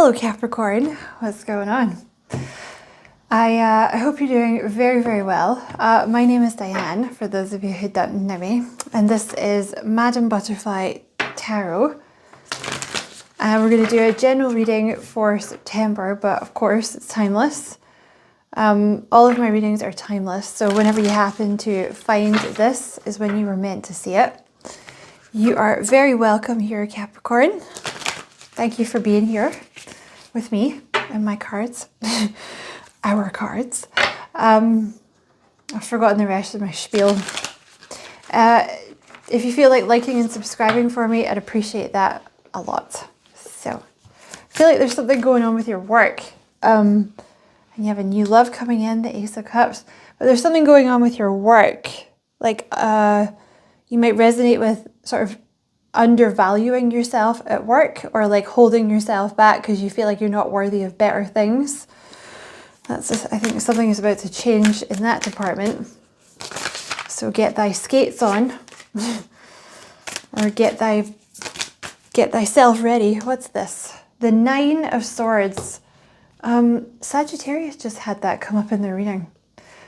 Hello Capricorn, what's going on? I hope you're doing very, very well. My name is Diane, for those of you who don't know me, and this is Madam Butterfly Tarot. We're going to do a general reading for September, but of course it's timeless. All of my readings are timeless, so whenever you happen to find this is when you were meant to see it. You are very welcome here, Capricorn. Thank you for being here with me and my cards, our cards. I've forgotten the rest of my spiel. If you feel like liking and subscribing for me, I'd appreciate that a lot. So, I feel like there's something going on with your work. And you have a new love coming in, the Ace of Cups. But there's something going on with your work. Like, you might resonate with sort of undervaluing yourself at work, or like holding yourself back because you feel like you're not worthy of better things. That's just, I think something is about to change in that department. So get thy skates on, or get thyself ready. What's this? The Nine of Swords. Sagittarius just had that come up in the reading.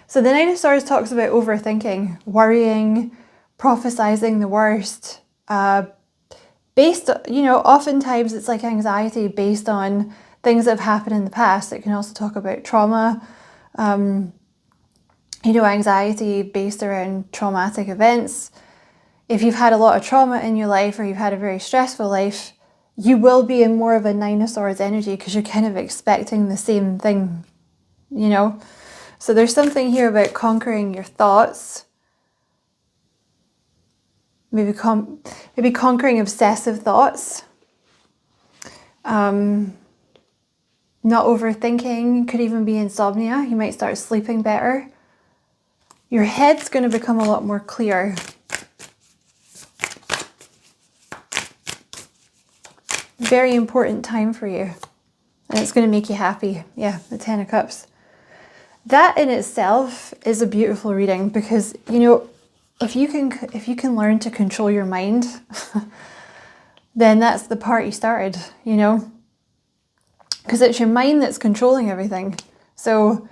So the Nine of Swords talks about overthinking, worrying, prophesizing the worst. Based, oftentimes it's like anxiety based on things that have happened in the past. It can also talk about trauma, anxiety based around traumatic events. If you've had a lot of trauma in your life, or you've had a very stressful life, you will be in more of a Nine of Swords energy because you're kind of expecting the same thing, So there's something here about conquering your thoughts. Maybe conquering obsessive thoughts. Not overthinking. Could even be insomnia. You might start sleeping better. Your head's going to become a lot more clear. Very important time for you. And it's going to make you happy. Yeah, the Ten of Cups. That in itself is a beautiful reading because, if you can learn to control your mind, then that's the party started, because it's your mind that's controlling everything. So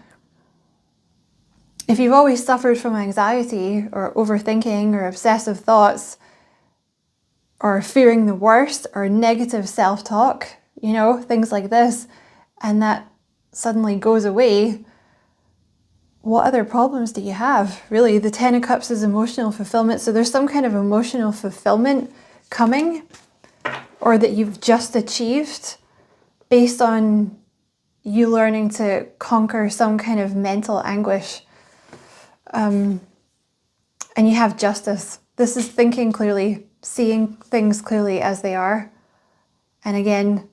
if you've always suffered from anxiety or overthinking or obsessive thoughts or fearing the worst or negative self-talk, things like this, and that suddenly goes away, what other problems do you have? Really, the Ten of Cups is emotional fulfillment. So there's some kind of emotional fulfillment coming, or that you've just achieved based on you learning to conquer some kind of mental anguish. And you have justice. This is thinking clearly, seeing things clearly as they are. And again,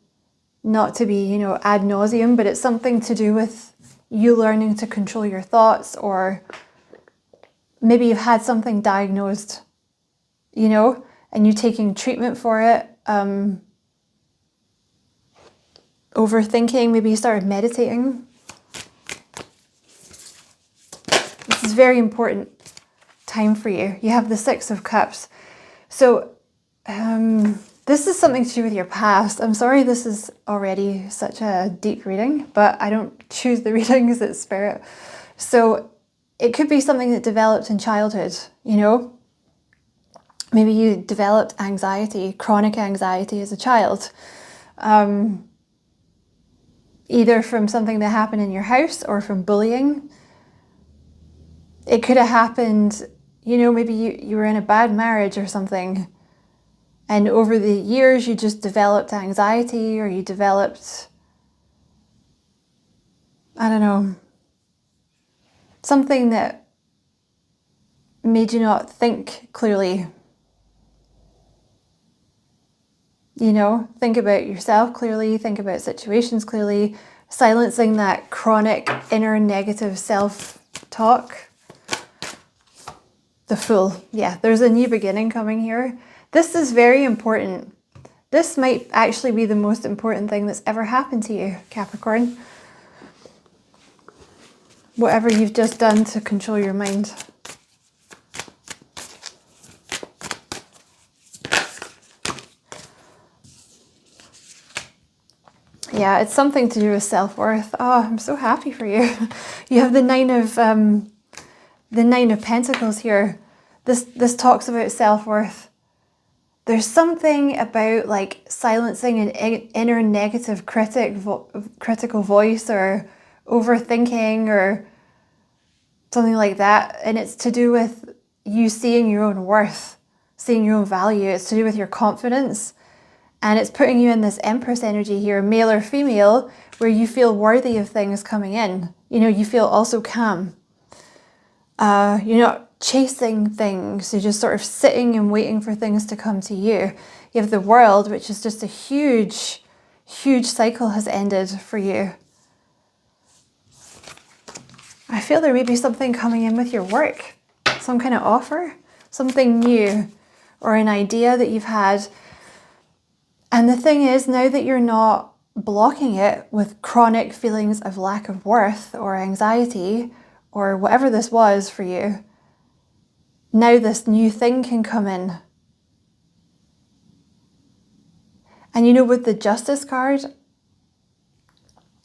not to be, ad nauseum, but it's something to do with you learning to control your thoughts, or maybe you've had something diagnosed, and you're taking treatment for it. Overthinking, maybe you started meditating. This is very important time for you. You have the Six of Cups. So this is something to do with your past. I'm sorry this is already such a deep reading, but I don't choose the readings, it's spirit. So it could be something that developed in childhood, Maybe you developed anxiety, chronic anxiety as a child. Either from something that happened in your house or from bullying. It could have happened, maybe you were in a bad marriage or something. And over the years, you just developed anxiety, or you developed, I don't know, something that made you not think clearly. Think about yourself clearly, think about situations clearly, silencing that chronic inner negative self-talk. The Fool. Yeah, there's a new beginning coming here. This is very important. This might actually be the most important thing that's ever happened to you, Capricorn. Whatever you've just done to control your mind. Yeah, it's something to do with self-worth. Oh, I'm so happy for you. You have the Nine of Pentacles here. This talks about self-worth. There's something about like silencing an inner negative critical voice, or overthinking, or something like that. And it's to do with you seeing your own worth, seeing your own value. It's to do with your confidence. And it's putting you in this Empress energy here, male or female, where you feel worthy of things coming in. You know, you feel also calm. You're not chasing things. You're just sort of sitting and waiting for things to come to you. You have the World, which is just a huge, huge cycle has ended for you. I feel there may be something coming in with your work. Some kind of offer, something new, or an idea that you've had. And the thing is, now that you're not blocking it with chronic feelings of lack of worth or anxiety or whatever this was for you, now this new thing can come in. And you know, with the Justice card,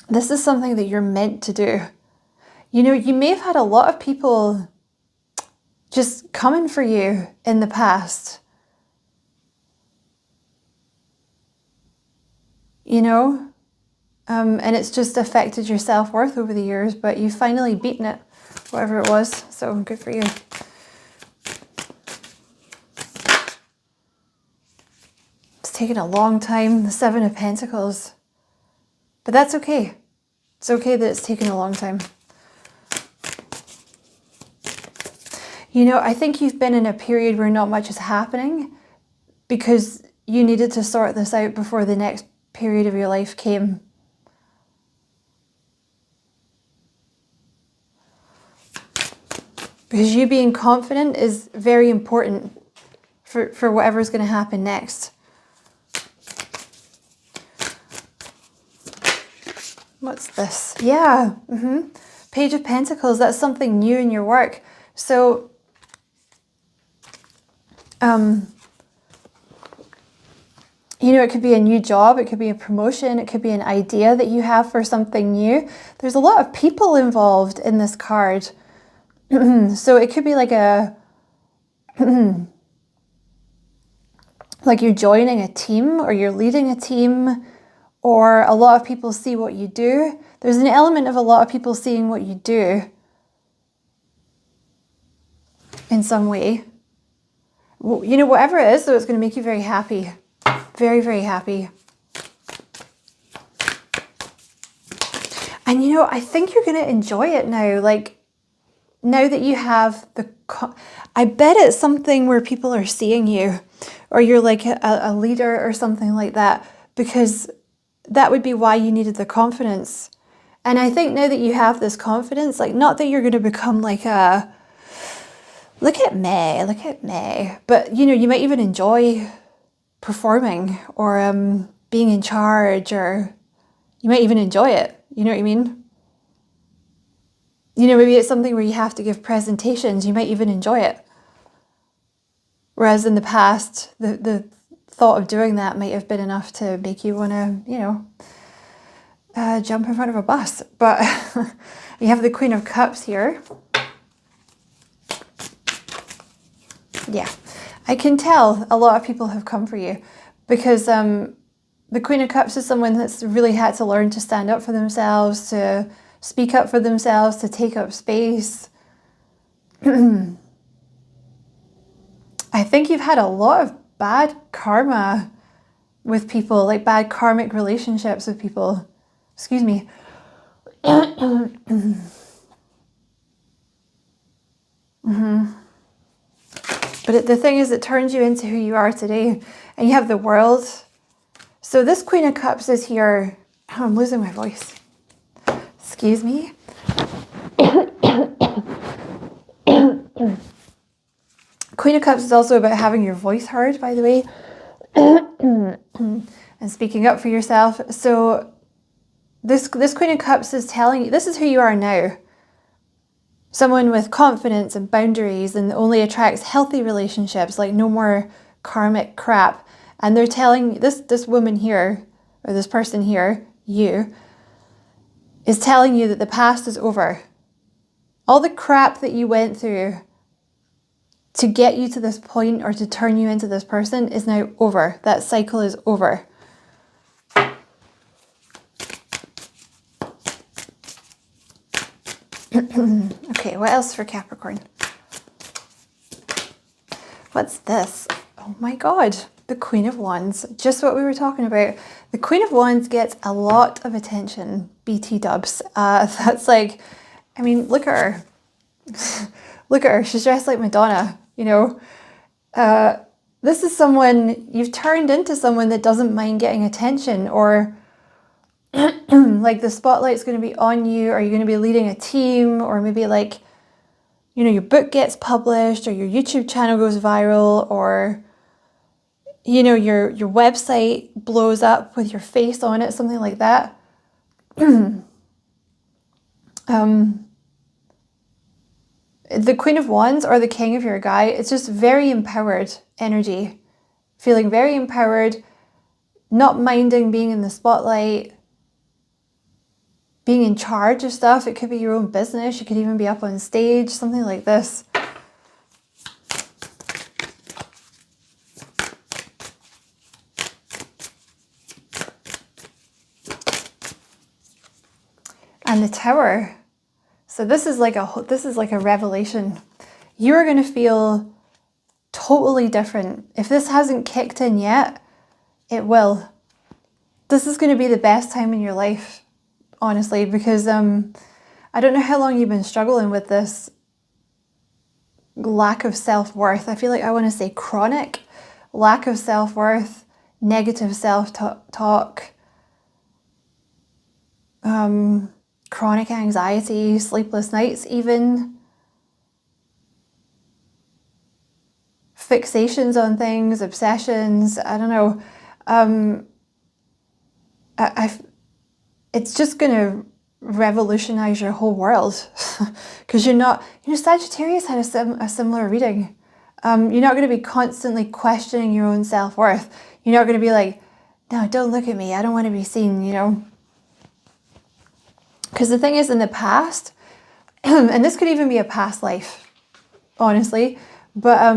this is something that you're meant to do. You know, you may have had a lot of people just coming for you in the past. You know, and it's just affected your self-worth over the years, but you've finally beaten it, whatever it was, so good for you. It's taken a long time, the Seven of Pentacles, but that's okay. It's okay that it's taken a long time. You know, I think you've been in a period where not much is happening because you needed to sort this out before the next period of your life came. Because you being confident is very important for whatever's going to happen next. What's this? Yeah. Page of Pentacles. That's something new in your work. So, you know, it could be a new job, it could be a promotion, it could be an idea that you have for something new. There's a lot of people involved in this card. So it could be like a, like you're joining a team or you're leading a team, or a lot of people see what you do. There's an element of a lot of people seeing what you do in some way. You know, whatever it is, though, it's going to make you very happy. Very, very happy. And you know, I think you're going to enjoy it now. Like, now that you have the... I bet it's something where people are seeing you, or you're like a leader or something like that, because that would be why you needed the confidence. And I think now that you have this confidence, like, not that you're going to become like a... Look at me. But, you know, you might even enjoy performing or being in charge, or you might even enjoy it. You know what I mean? You know, maybe it's something where you have to give presentations. You might even enjoy it. Whereas in the past, the thought of doing that might have been enough to make you want to, you know, jump in front of a bus. But you have the Queen of Cups here. Yeah, I can tell a lot of people have come for you because the Queen of Cups is someone that's really had to learn to stand up for themselves, to speak up for themselves, to take up space. I think you've had a lot of bad karma with people, like bad karmic relationships with people. Excuse me. But the thing is, it turns you into who you are today. And you have the World. So this Queen of Cups is here. Oh, I'm losing my voice. Excuse me. Queen of Cups is also about having your voice heard, by the way. And speaking up for yourself. So this Queen of Cups is telling you, this is who you are now. Someone with confidence and boundaries, and only attracts healthy relationships, like no more karmic crap. And they're telling this woman here, or this person here, you, is telling you that the past is over. All the crap that you went through to get you to this point or to turn you into this person is now over. That cycle is over. Okay, what else for Capricorn? What's this? Oh my God, the Queen of Wands. Just what we were talking about. The Queen of Wands gets a lot of attention, BT dubs. That's like, I mean, look at her. Look at her. She's dressed like Madonna, you know. This is someone, you've turned into someone that doesn't mind getting attention, or like the spotlight's going to be on you, or you're going to be leading a team, or maybe like, you know, your book gets published, or your YouTube channel goes viral, or, you know, your website blows up with your face on it, something like that. The Queen of Wands or the King of your guy, it's just very empowered energy. Feeling very empowered, not minding being in the spotlight, being in charge of stuff. It could be your own business. You could even be up on stage, something like this. And the Tower. So this is like a revelation. You're going to feel totally different. If this hasn't kicked in yet, it will. This is going to be the best time in your life, honestly, because I don't know how long you've been struggling with this lack of self-worth. I feel like I want to say chronic lack of self-worth, negative self-talk, chronic anxiety, sleepless nights even, fixations on things, obsessions, I don't know. It's just going to revolutionize your whole world because you're not, you know, Sagittarius had a similar reading. You're not going to be constantly questioning your own self-worth. You're not going to be like, no, don't look at me, I don't want to be seen, you know. Because the thing is, in the past, and this could even be a past life, honestly, but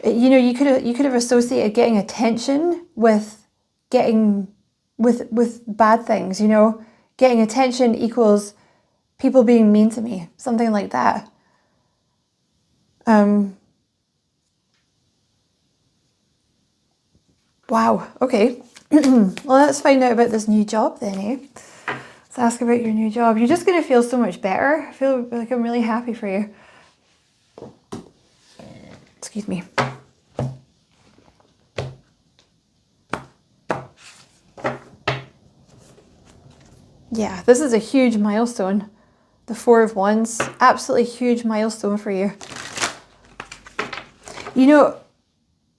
you know, you could have associated getting attention with getting with bad things, you know. Getting attention equals people being mean to me, something like that. Wow, okay. Well, let's find out about this new job then, eh? Let's ask about your new job. You're just going to feel so much better. I feel like I'm really happy for you. Excuse me. Yeah, this is a huge milestone. The Four of Wands, absolutely huge milestone for you. You know,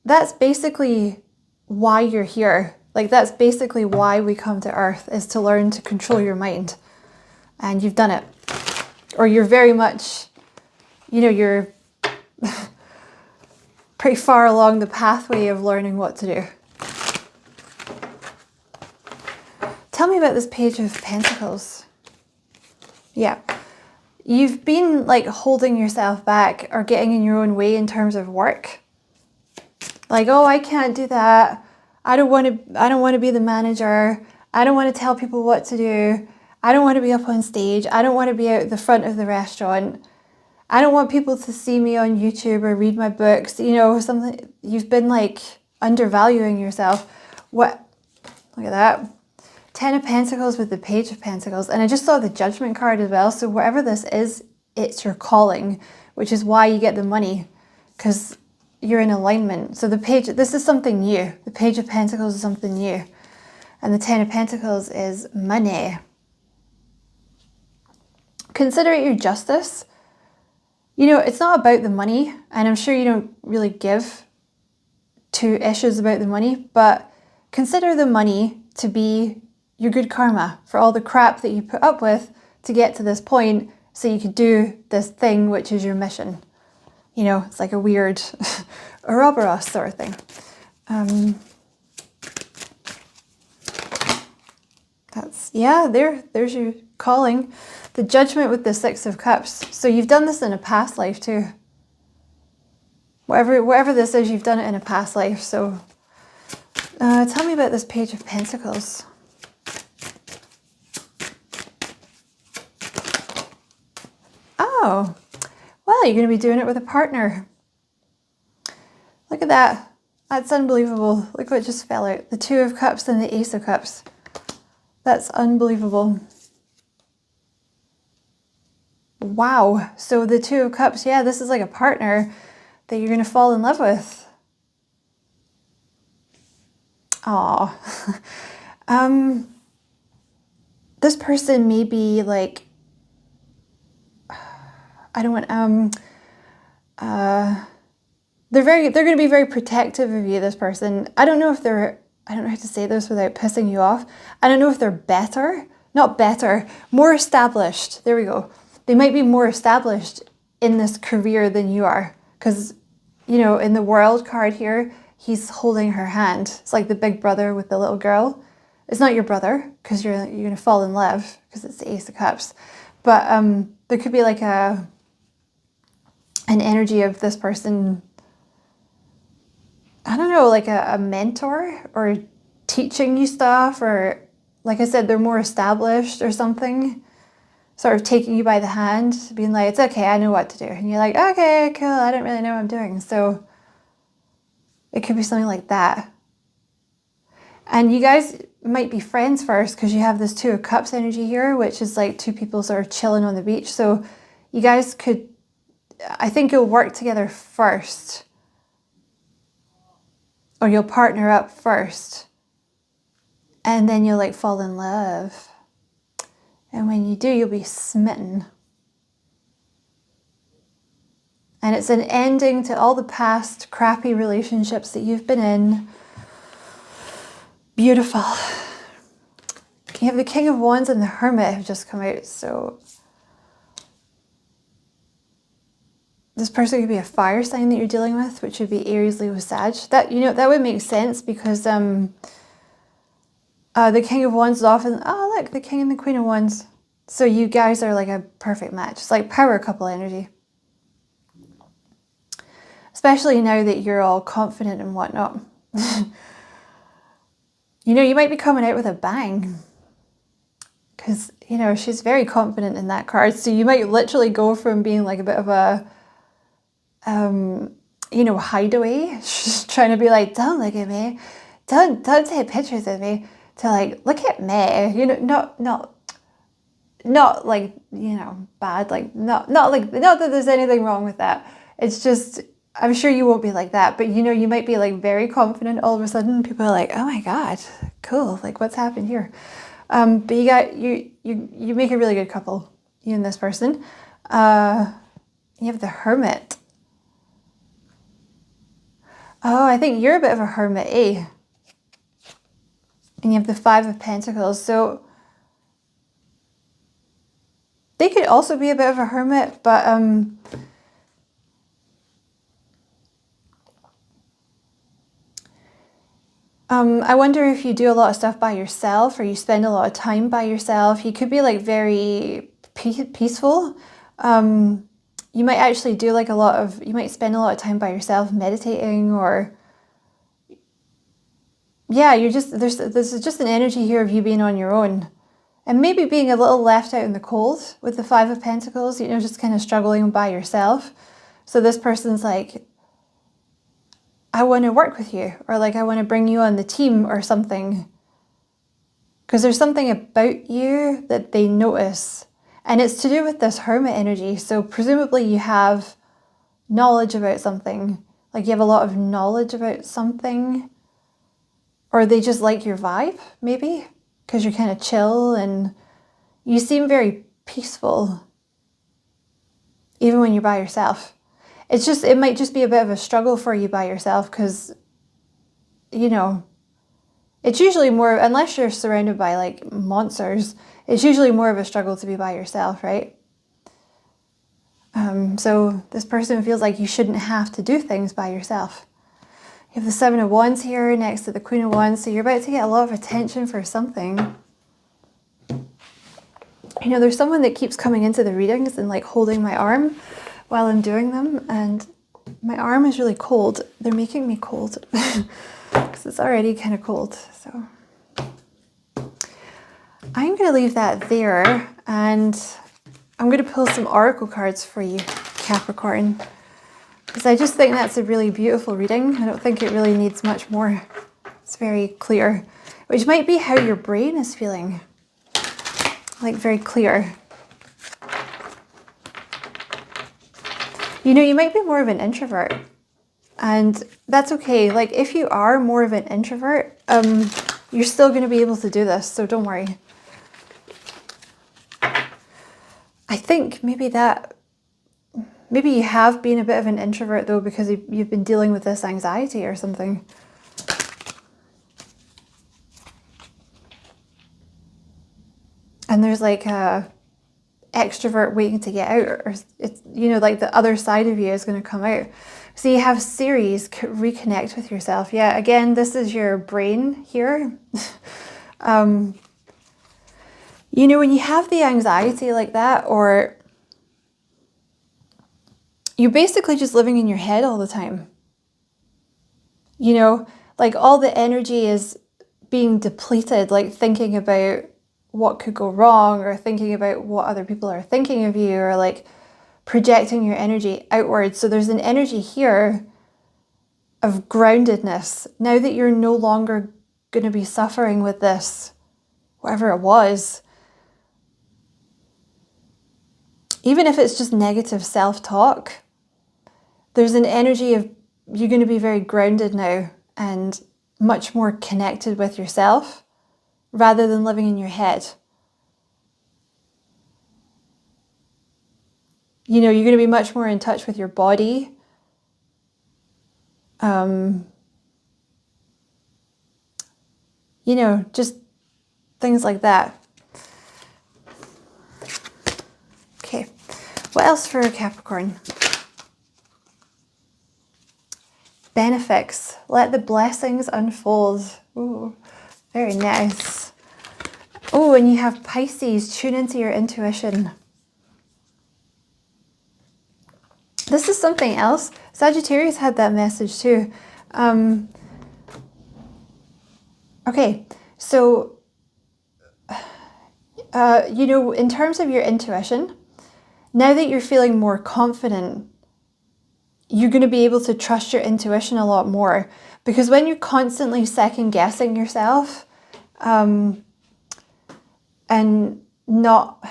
that's basically why you're here. Like, that's basically why we come to Earth, is to learn to control your mind. And you've done it. Or you're very much, you know, you're pretty far along the pathway of learning what to do. Tell me about this Page of Pentacles. Yeah. You've been like holding yourself back or getting in your own way in terms of work. Like, oh, I can't do that. I don't want to be the manager. I don't want to tell people what to do. I don't want to be up on stage. I don't want to be out the front of the restaurant. I don't want people to see me on YouTube or read my books. You know, something, you've been like undervaluing yourself. What? Look at that. 10 of Pentacles with the Page of Pentacles. And I just saw the Judgment card as well. So whatever this is, it's your calling, which is why you get the money, because you're in alignment. So the Page, this is something new. The Page of Pentacles is something new. And the 10 of Pentacles is money. Consider it your justice. You know, it's not about the money, and I'm sure you don't really give two issues about the money, but consider the money to be your good karma for all the crap that you put up with to get to this point so you could do this thing, which is your mission. You know, it's like a weird Ouroboros sort of thing. That's, yeah, there's your calling. The Judgment with the Six of Cups. So you've done this in a past life too. Whatever this is, you've done it in a past life. So tell me about this Page of Pentacles. Oh, well, you're going to be doing it with a partner. Look at that. That's unbelievable. Look what just fell out. The Two of Cups and the Ace of Cups. That's unbelievable. Wow. So the Two of Cups, yeah, this is like a partner that you're going to fall in love with. Aw. This person may be like, I don't want, they're going to be very protective of you, this person. I don't know how to say this without pissing you off. I don't know if they're more established. There we go. They might be more established in this career than you are. Because, you know, in the World card here, he's holding her hand. It's like the big brother with the little girl. It's not your brother, because you're going to fall in love, because it's the Ace of Cups. But there could be like an energy of this person, I don't know, like a mentor or teaching you stuff, or like I said, they're more established or something, sort of taking you by the hand, being like, it's okay, I know what to do. And you're like, okay, cool, I don't really know what I'm doing. So it could be something like that. And you guys might be friends first, because you have this Two of Cups energy here, which is like two people sort of chilling on the beach. So you guys could, I think you'll work together first, or you'll partner up first, and then you'll like fall in love. And when you do, you'll be smitten. And it's an ending to all the past crappy relationships that you've been in. Beautiful. You have the King of Wands and the Hermit have just come out. So this person could be a fire sign that you're dealing with, which would be Aries, Leo, Sag. That, you know, that would make sense, because the King of Wands is often, oh look, the King and the Queen of Wands. So you guys are like a perfect match. It's like power couple energy. Especially now that you're all confident and whatnot. You know, you might be coming out with a bang. Because, you know, she's very confident in that card. So you might literally go from being like a bit of a, you know, hideaway. She's trying to be like, don't look at me. Don't take pictures of me. To like, look at me. You know, not like, you know, bad. Like, not that there's anything wrong with that. It's just, I'm sure you won't be like that, but you know, you might be like very confident. All of a sudden people are like, oh my God, cool. Like, what's happened here? But you make a really good couple, you and this person. You have the Hermit. Oh, I think you're a bit of a hermit, eh? And you have the Five of Pentacles. So they could also be a bit of a hermit, but I wonder if you do a lot of stuff by yourself, or you spend a lot of time by yourself. You could be like very peaceful. You might actually do like you might spend a lot of time by yourself meditating, or yeah, there's just an energy here of you being on your own. And maybe being a little left out in the cold with the Five of Pentacles, you know, just kind of struggling by yourself. So this person's like, I want to work with you, or like, I want to bring you on the team or something. Because there's something about you that they notice. And it's to do with this Hermit energy. So presumably you have knowledge about something. Like you have a lot of knowledge about something. Or they just like your vibe, maybe. Because you're kind of chill and you seem very peaceful. Even when you're by yourself. It might just be a bit of a struggle for you by yourself, because, you know, it's usually more, unless you're surrounded by like monsters, it's usually more of a struggle to be by yourself, right? So this person feels like you shouldn't have to do things by yourself. You have the Seven of Wands here next to the Queen of Wands, so you're about to get a lot of attention for something. You know, there's someone that keeps coming into the readings and like holding my arm while I'm doing them, and my arm is really cold. They're making me cold because it's already kind of cold. So I'm going to leave that there, and I'm going to pull some oracle cards for you, Capricorn, because I just think that's a really beautiful reading. I don't think it really needs much more. It's very clear, which might be how your brain is feeling, like very clear. You know, you might be more of an introvert, and that's okay. Like if you are more of an introvert, you're still going to be able to do this, so don't worry. I think maybe you have been a bit of an introvert though, because you've been dealing with this anxiety or something. And there's like a extrovert waiting to get out, or it's, you know, like the other side of you is going to come out. So you have series, reconnect with yourself. Yeah, again, this is your brain here. You know, when you have the anxiety like that, or you're basically just living in your head all the time. You know, like all the energy is being depleted, like thinking about what could go wrong, or thinking about what other people are thinking of you, or like projecting your energy outwards. So there's an energy here of groundedness. Now that you're no longer going to be suffering with this, whatever it was, even if it's just negative self-talk, there's an energy of you're going to be very grounded now and much more connected with yourself rather than living in your head. You know, you're going to be much more in touch with your body. You know, just things like that. Okay, what else for Capricorn? Benefics. Let the blessings unfold. Ooh, very nice. Oh, and you have Pisces. Tune into your intuition. This is something else. Sagittarius had that message too. Okay, so, you know, in terms of your intuition, now that you're feeling more confident, you're going to be able to trust your intuition a lot more, because when you're constantly second guessing yourself, and not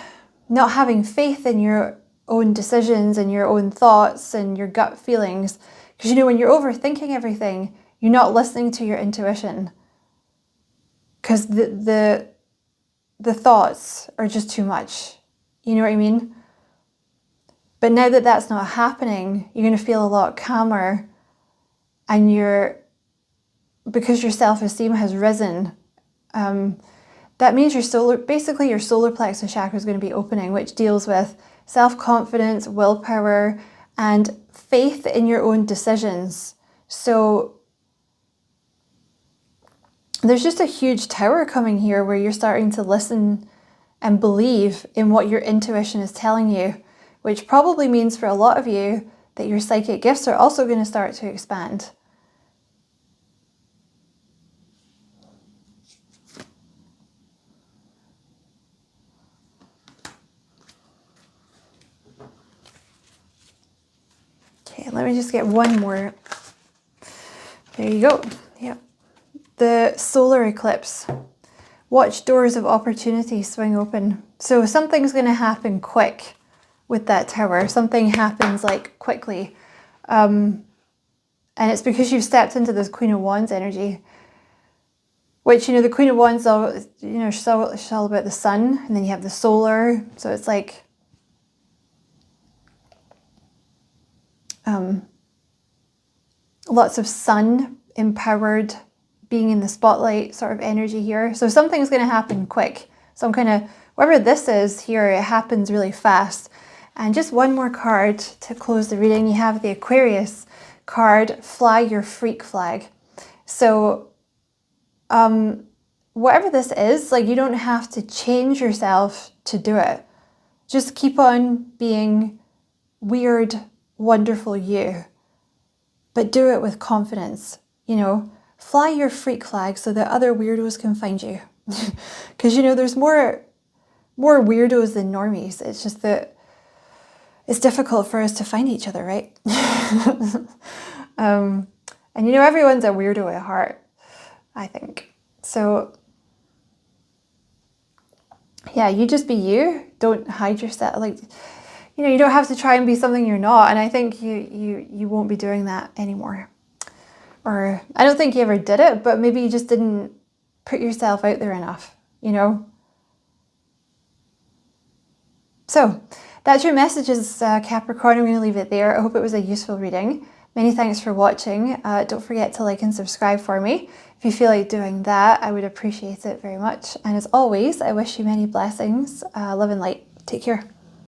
having faith in your own decisions and your own thoughts and your gut feelings, because you know, when you're overthinking everything, you're not listening to your intuition, because the thoughts are just too much. You know what I mean? But now that that's not happening, you're going to feel a lot calmer, and because your self-esteem has risen, that means your solar plexus chakra is going to be opening, which deals with self-confidence, willpower, and faith in your own decisions. So there's just a huge tower coming here where you're starting to listen and believe in what your intuition is telling you, which probably means for a lot of you that your psychic gifts are also going to start to expand. Okay, let me just get one more. There you go. Yep. The solar eclipse. Watch doors of opportunity swing open. So something's going to happen quick with that tower. Something happens like quickly. And it's because you've stepped into this Queen of Wands energy. Which, you know, the Queen of Wands, you know, she's all about the sun. And then you have the solar. So it's like lots of sun empowered, being in the spotlight sort of energy here. So something's going to happen quick. Some kind of, whatever this is here, it happens really fast. And just one more card to close the reading. You have the Aquarius card, Fly Your Freak Flag. So whatever this is, like, you don't have to change yourself to do it. Just keep on being weird, wonderful you, but do it with confidence. You know, fly your freak flag so that other weirdos can find you. Because, you know, there's more weirdos than normies. It's just that it's difficult for us to find each other, right? And, you know, everyone's a weirdo at heart, I think. So, yeah, you just be you. Don't hide yourself. Like, you know, you don't have to try and be something you're not. And I think you won't be doing that anymore. Or I don't think you ever did it, but maybe you just didn't put yourself out there enough, you know? So that's your messages, Capricorn. I'm going to leave it there. I hope it was a useful reading. Many thanks for watching. Don't forget to like and subscribe for me. If you feel like doing that, I would appreciate it very much. And as always, I wish you many blessings, love and light. Take care.